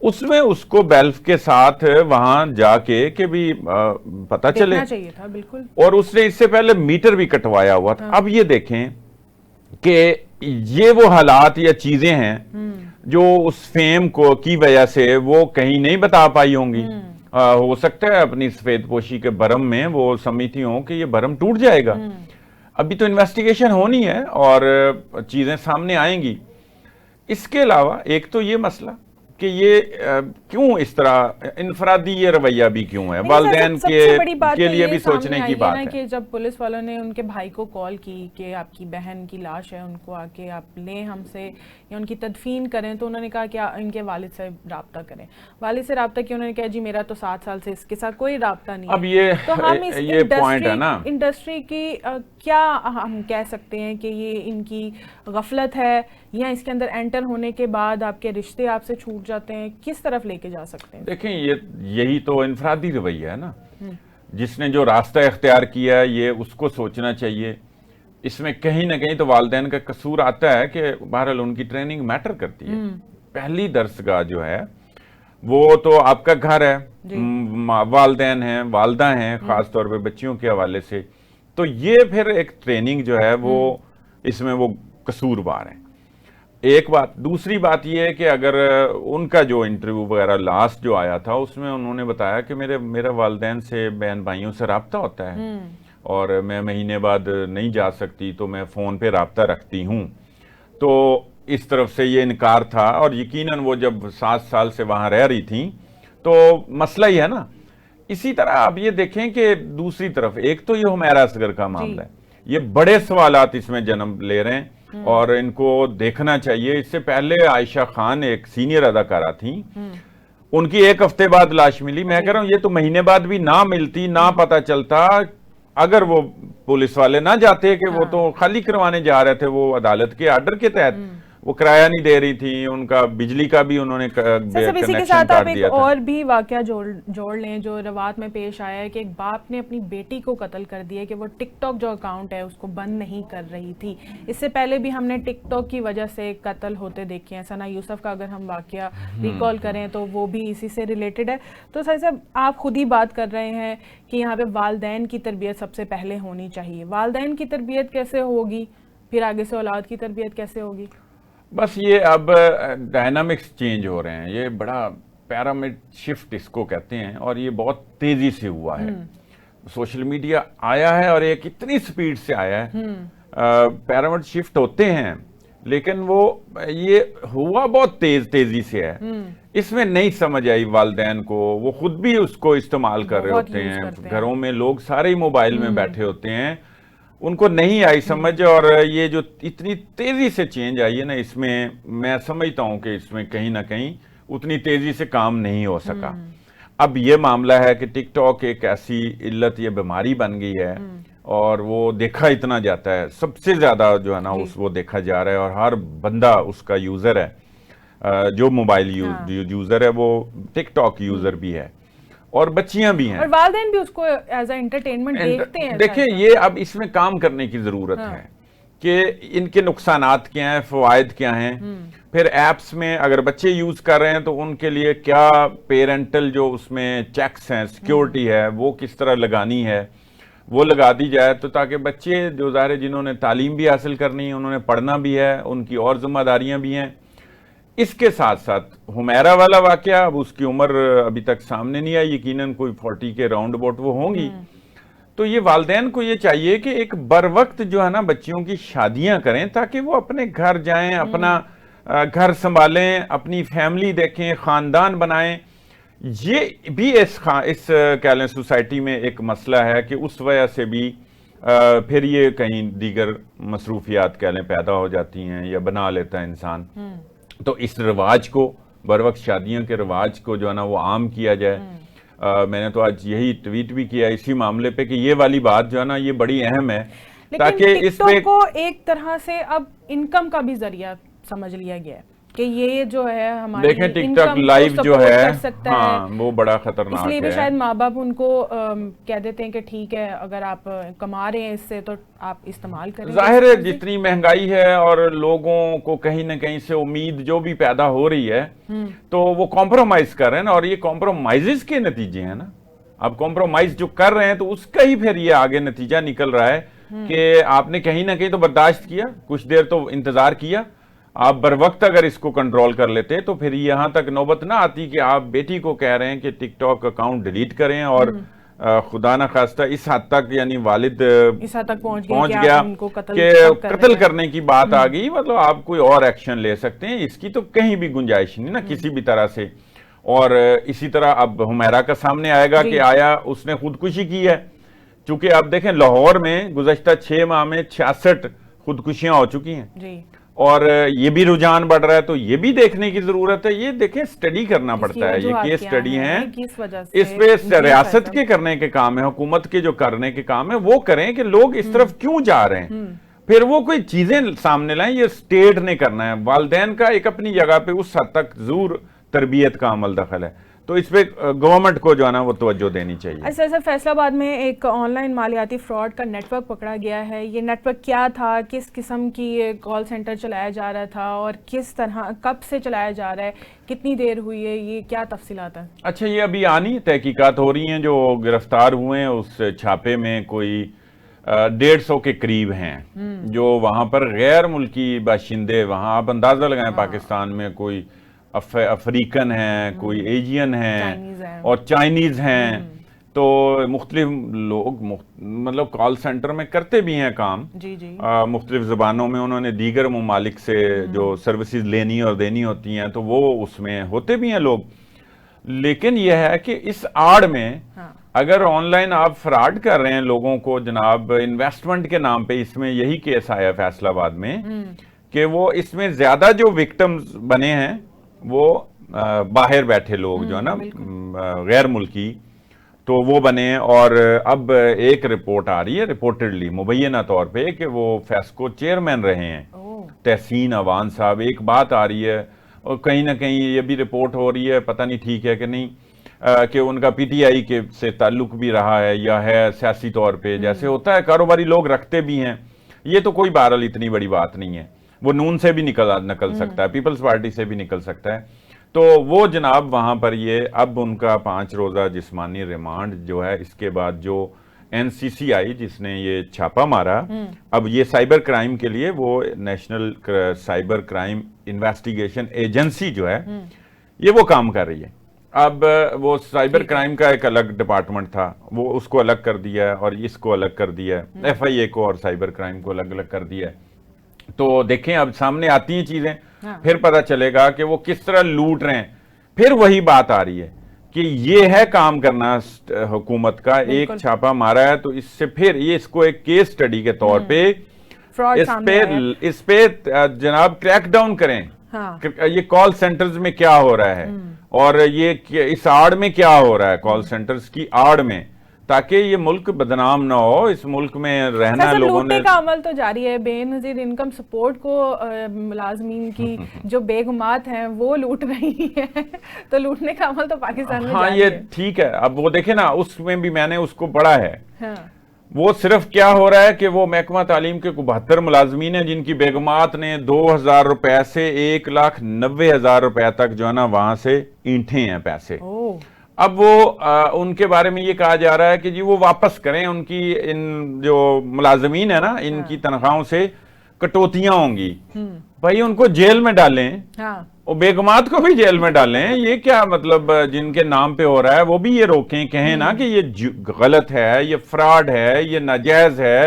उसमें उसको बेल्फ के साथ वहां जाके कि भी पता चले चाहिए था बिल्कुल। और उसने इससे पहले मीटर भी कटवाया हुआ था। अब ये देखें कि ये वो हालात या चीजें हैं जो उस फेम को की वजह से वो कहीं नहीं बता पाई होंगी। हो सकता है अपनी सफेद पोशी के भरम में वो समझती हो कि ये भरम टूट जाएगा। अभी तो इन्वेस्टिगेशन होनी है और चीजें सामने आएंगी। इसके अलावा एक तो ये मसला कि ये क्यों इस तरह इनफरादी ये रवैया भी क्यों है, वालिदैन के लिए भी सोचने की बात है कि जब पुलिस वालों ने उनके भाई को कॉल की कि आपकी बहन की लाश है, उनको आके आप लें हमसे या उनकी तदफीन करें, तो उन्होंने कहा कि इनके वालिद से रब्ता करें। वालिद से रब्ता किया, उन्होंने कहा जी मेरा तो 7 साल से इसके साथ कोई रब्ता नहीं है। अब ये तो हम इस ये पॉइंट है ना, इंडस्ट्री की क्या हम कह सकते हैं कि ये इनकी गफलत है या इसके अंदर एंटर होने के बाद आपके रिश्ते आपसे छूट जाते हैं, किस तरफ लेके जा सकते हैं? देखें यही तो इनफरादी रवैया है ना। जिसने जो रास्ता इख्तियार किया है ये उसको सोचना चाहिए। इसमें कहीं ना कहीं तो वालिदैन का कसूर आता है कि बहरहाल उनकी ट्रेनिंग मैटर करती है। पहली दरसगाह जो है वो तो आपका घर है, वालिदैन हैं, वालदा हैं, खास तौर पे बच्चियों के हवाले से, तो ये फिर एक ट्रेनिंग जो है वो इसमें वो कसूरवार है। एक बात। दूसरी बात यह है कि अगर उनका जो इंटरव्यू वगैरह लास्ट जो आया था उसमें उन्होंने बताया कि मेरे वालिदैन से बहन भाइयों से रब्ता होता है और मैं महीने बाद नहीं जा सकती तो मैं फ़ोन पे रब्ता रखती हूँ। तो इस तरफ से ये इनकार था और यकीनन वो जब 7 साल से वहाँ रह रही थी तो मसला ही है ना। इसी तरह आप ये देखें कि दूसरी तरफ एक तो ये हुमैरा असगर का मामला है, ये बड़े सवालात इसमें जन्म ले रहे हैं और इनको देखना चाहिए। इससे पहले आयशा खान एक सीनियर अदाकारा थी, उनकी 1 हफ्ते बाद लाश मिली। मैं कह रहा हूं ये तो महीने बाद भी ना मिलती, ना पता चलता, अगर वो पुलिस वाले ना जाते कि वो तो खाली करवाने जा रहे थे, वो अदालत के आर्डर के तहत वो किराया नहीं दे रही थी, उनका बिजली का भी उन्होंने इसी के साथ आप एक और भी वाकया जोड़ लें जो रवात में पेश आया है कि एक बाप ने अपनी बेटी को कत्ल कर दिया कि वो टिकटॉक जो अकाउंट है उसको बंद नहीं कर रही थी। इससे पहले भी हमने टिकटॉक की वजह से कत्ल होते देखे हैं। सना यूसुफ का अगर हम वाकया रिकॉल करें तो वो भी इसी से रिलेटेड है। तो सर साहब आप खुद ही बात कर रहे हैं कि यहाँ पे वालिदैन की तरबियत सबसे पहले होनी चाहिए। वालिदैन की तरबियत कैसे होगी, फिर आगे से औलाद की तरबियत कैसे होगी? बस ये अब डायनामिक्स चेंज हो रहे हैं, ये बड़ा पैरामिड शिफ्ट इसको कहते हैं, और ये बहुत तेजी से हुआ है। सोशल मीडिया आया है और ये कितनी स्पीड से आया है। पैरामिड शिफ्ट होते हैं, लेकिन वो ये हुआ बहुत तेजी से है। इसमें नहीं समझ आई वालिदैन को, वो खुद भी उसको इस्तेमाल कर रहे होते हैं। घरों में लोग सारे ही मोबाइल में बैठे होते हैं, उनको नहीं आई समझ। और ये जो इतनी तेजी से चेंज आई है ना, इसमें मैं समझता हूं कि इसमें कहीं ना कहीं उतनी तेजी से काम नहीं हो सका। अब ये मामला है कि टिकटॉक एक ऐसी इल्लत, ये बीमारी बन गई है और वो देखा इतना जाता है, सबसे ज्यादा जो है ना वो देखा जा रहा है, और हर बंदा उसका यूजर है। जो मोबाइल यूजर है वो टिकटॉक यूजर भी है, और बच्चियां भी हैं, और वालिदैन भी उसको एज अ एंटरटेनमेंट देखते हैं। देखिए, ये अब इसमें काम करने की जरूरत है कि इनके नुकसानात क्या हैं, फवायद क्या हैं। फिर एप्स में अगर बच्चे यूज कर रहे हैं तो उनके लिए क्या पेरेंटल जो उसमें चेक्स हैं, सिक्योरिटी है, वो किस तरह लगानी है, वो लगा दी जाए, तो ताकि बच्चे जो ज़ाहिर जिन्होंने तालीम भी हासिल करनी है, उन्होंने पढ़ना भी है, उनकी और जिम्मेदारियां भी हैं। इसके साथ साथ हुमैरा वाला वाकया, अब उसकी उम्र अभी तक सामने नहीं आई, यकीनन कोई 40 के राउंड अबाउट वो होंगी। तो ये वालिदैन को ये चाहिए कि एक बर वक्त जो है ना बच्चियों की शादियां करें, ताकि वो अपने घर जाएं, अपना घर संभालें, अपनी फैमिली देखें, खानदान बनाएं। ये भी इस कह लें सोसाइटी में एक मसला है कि उस वजह से भी फिर ये कहीं दीगर मसरूफियात कह लें पैदा हो जाती हैं या बना लेता है इंसान। तो इस रिवाज को, बर वक्त शादियों के रिवाज को जो है ना वो आम किया जाए। मैंने तो आज यही ट्वीट भी किया इसी मामले पे कि ये वाली बात जो है ना ये बड़ी अहम है, ताकि इसमें को एक तरह से अब इनकम का भी जरिया समझ लिया गया है कि ये जो है हमारी देखें टिकटॉक लाइव जो है, हाँ, वो बड़ा खतरनाक है। इसलिए भी शायद माँ बाप उनको कह देते हैं कि ठीक है, अगर आप कमा रहे हैं इससे तो आप इस्तेमाल करें। जाहिर है जितनी महंगाई है और लोगों को कहीं ना कहीं से उम्मीद जो भी पैदा हो रही है, तो वो कॉम्प्रोमाइज कर रहे हैं, और ये कॉम्प्रोमाइजेस के नतीजे हैं ना। अब कॉम्प्रोमाइज जो कर रहे हैं तो उसका ही फिर ये आगे नतीजा निकल रहा है कि आपने कहीं ना कहीं तो बर्दाश्त किया, कुछ देर तो इंतजार किया, आप बर वक्त अगर इसको कंट्रोल कर लेते तो फिर यहां तक नौबत ना आती कि आप बेटी को कह रहे हैं कि टिकटॉक अकाउंट डिलीट करें, और खुदा ना खास्ता इस हद तक यानी वालिद इस हद तक पहुंच गया कि कत्ल करने की बात आ गई। मतलब आप कोई और एक्शन ले सकते हैं, इसकी तो कहीं भी गुंजाइश नहीं ना किसी भी तरह से। और इसी तरह अब हुमैरा का सामने आएगा कि आया उसने खुदकुशी की है, चूंकि आप देखें लाहौर में गुज़श्ता 6 माह में 66 खुदकुशियां हो चुकी हैं जी। और ये भी रुझान बढ़ रहा है, तो ये भी देखने की जरूरत है। ये देखें, स्टडी करना पड़ता है, ये केस स्टडी है, इस पे रियासत के करने के काम है, हुकूमत के जो करने के काम है वो करें कि लोग इस तरफ क्यों जा रहे हैं, फिर वो कोई चीजें सामने लाएं। ये स्टेट ने करना है। वालिदैन का एक अपनी जगह पे उस हद तक जरूर तरबियत का अमल दखल है, तो इस पे गवर्नमेंट को जो है ना वो तवज्जो देनी चाहिए। अच्छा सर, फैसलाबाद में एक ऑनलाइन मालियाती फ्रॉड का नेटवर्क पकड़ा गया है। ये नेटवर्क क्या था, किस किस्म की कॉल सेंटर चलाया जा रहा था, और किस तरह कब से चलाया जा रहा है, कितनी देर हुई है, ये क्या तफसीलात है? अच्छा, ये अभी आनी तहकीकात हो रही हैं। जो गिरफ्तार हुए हैं उस छापे में कोई 150 के करीब हैं जो वहां पर गैर मुल्की बाशिंदे, वहां आप अंदाजा लगाएं पाकिस्तान में कोई अफ्रीकन हैं, कोई एशियन हैं और चाइनीज हैं। तो मुख्तलिफ लोग मतलब कॉल सेंटर में करते भी हैं काम जी जी। मुख्तलिफ ज़बानों में उन्होंने दीगर ममालिक से जो सर्विसेज लेनी और देनी होती हैं तो वो उसमें होते भी हैं लोग। लेकिन यह है कि इस आड़ में अगर ऑनलाइन आप फ्रॉड कर रहे हैं लोगों को जनाब इन्वेस्टमेंट के नाम पे, इसमें यही केस आया फैसलाबाद में कि वो इसमें ज्यादा जो विक्टिम्स बने हैं वो बाहर बैठे लोग जो है ना गैर मुल्की, तो वो बने। और अब एक रिपोर्ट आ रही है रिपोर्टेडली मुबैना तौर पे कि वो फेस्को चेयरमैन रहे हैं तहसीन अवान साहब। एक बात आ रही है और कहीं ना कहीं ये भी रिपोर्ट हो रही है, पता नहीं ठीक है कि नहीं, कि उनका पीटीआई के से ताल्लुक भी रहा है या है सियासी तौर पे, जैसे होता है कारोबारी लोग रखते भी हैं। ये तो कोई बहरहाल इतनी बड़ी बात नहीं है, वो नून से भी निकल सकता है, पीपल्स पार्टी से भी निकल सकता है। तो वो जनाब वहां पर ये अब उनका 5 रोजा जिस्मानी रिमांड जो है, इसके बाद जो NCCI जिसने ये छापा मारा, अब ये साइबर क्राइम के लिए वो national cyber crime investigation agency जो है ये वो काम कर रही है। अब वो साइबर क्राइम का एक अलग डिपार्टमेंट था, वो उसको अलग कर दिया है और इसको अलग कर दिया है, FIA को और साइबर क्राइम को अलग अलग कर दिया है। तो देखें अब सामने आती हैं चीजें, फिर पता चलेगा कि वो किस तरह लूट रहे हैं। फिर वही बात आ रही है कि ये है काम करना हुकूमत का, एक छापा मारा है तो इससे फिर ये इसको एक केस स्टडी के तौर पे इस पे जनाब क्रैक डाउन करें। हाँ। ये कॉल सेंटर्स में क्या हो रहा है और ये इस आड़ में क्या हो रहा है, कॉल सेंटर्स की आड़ में, ताकि ये मुल्क बदनाम ना हो। इस मुल्क में रहना लोगों ने का अमल तो जारी है। बेनजीर इनकम सपोर्ट को मुलाजमीन की जो बेगुमात हैं वो लूट रही है, तो लूटने का अमल तो पाकिस्तान में जारी ये है। ठीक है। अब वो देखे ना, उसमें भी मैंने उसको पढ़ा है। हाँ। वो सिर्फ क्या हो रहा है कि वो महकमा तालीम के 72 मुलाजमीन हैं जिनकी बेगमात ने 2000 रुपए से 1,90,000 रुपए तक जो है ना वहां से ईंठे हैं पैसे। अब वो उनके बारे में ये कहा जा रहा है कि जी वो वापस करें, उनकी इन जो मुलाजमीन है ना इनकी तनख्वाहों से कटौतियां होंगी, भाई उनको जेल में डालें। हाँ। और बेगमात को भी जेल में डालें। ये क्या मतलब, जिनके नाम पे हो रहा है वो भी ये रोकें, कहें ना कि ये गलत है, ये फ्रॉड है, ये नाजायज है,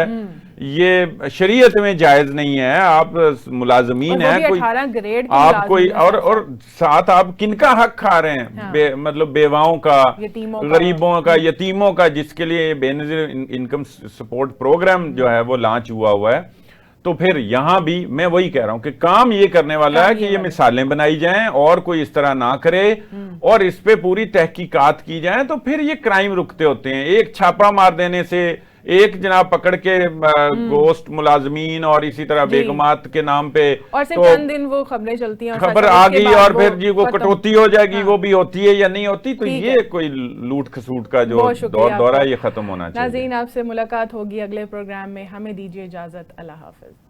ये शरीयत में जायज नहीं है। आप मुलाजमीन है, कोई 18 ग्रेड आप कोई और साथ आप किनका हक खा रहे हैं? हाँ। मतलब बेवाओं का, गरीबों का, यतीमों का, जिसके लिए बेनजीर इनकम सपोर्ट प्रोग्राम जो है वो लॉन्च हुआ है। तो फिर यहां भी मैं वही कह रहा हूं कि काम ये करने वाला है कि ये मिसालें बनाई जाएं और कोई इस तरह ना करे और इस पे पूरी तहकीकात की जाए, तो फिर ये क्राइम रुकते होते हैं। एक छापा मार देने से, एक जनाब पकड़ के गोश्त मुलाजमीन और इसी तरह बेगमात के नाम पे और तो चंद दिन वो खबरें चलती हैं, खबर आ गई और फिर जी वो कटौती हो जाएगी। वो भी होती है या नहीं होती। तो ये कोई लूट खसूट का जो दौर है ये खत्म होना चाहिए। नाज़रीन, आपसे मुलाकात होगी अगले प्रोग्राम में। हमें दीजिए इजाजत। अल्लाह हाफिज।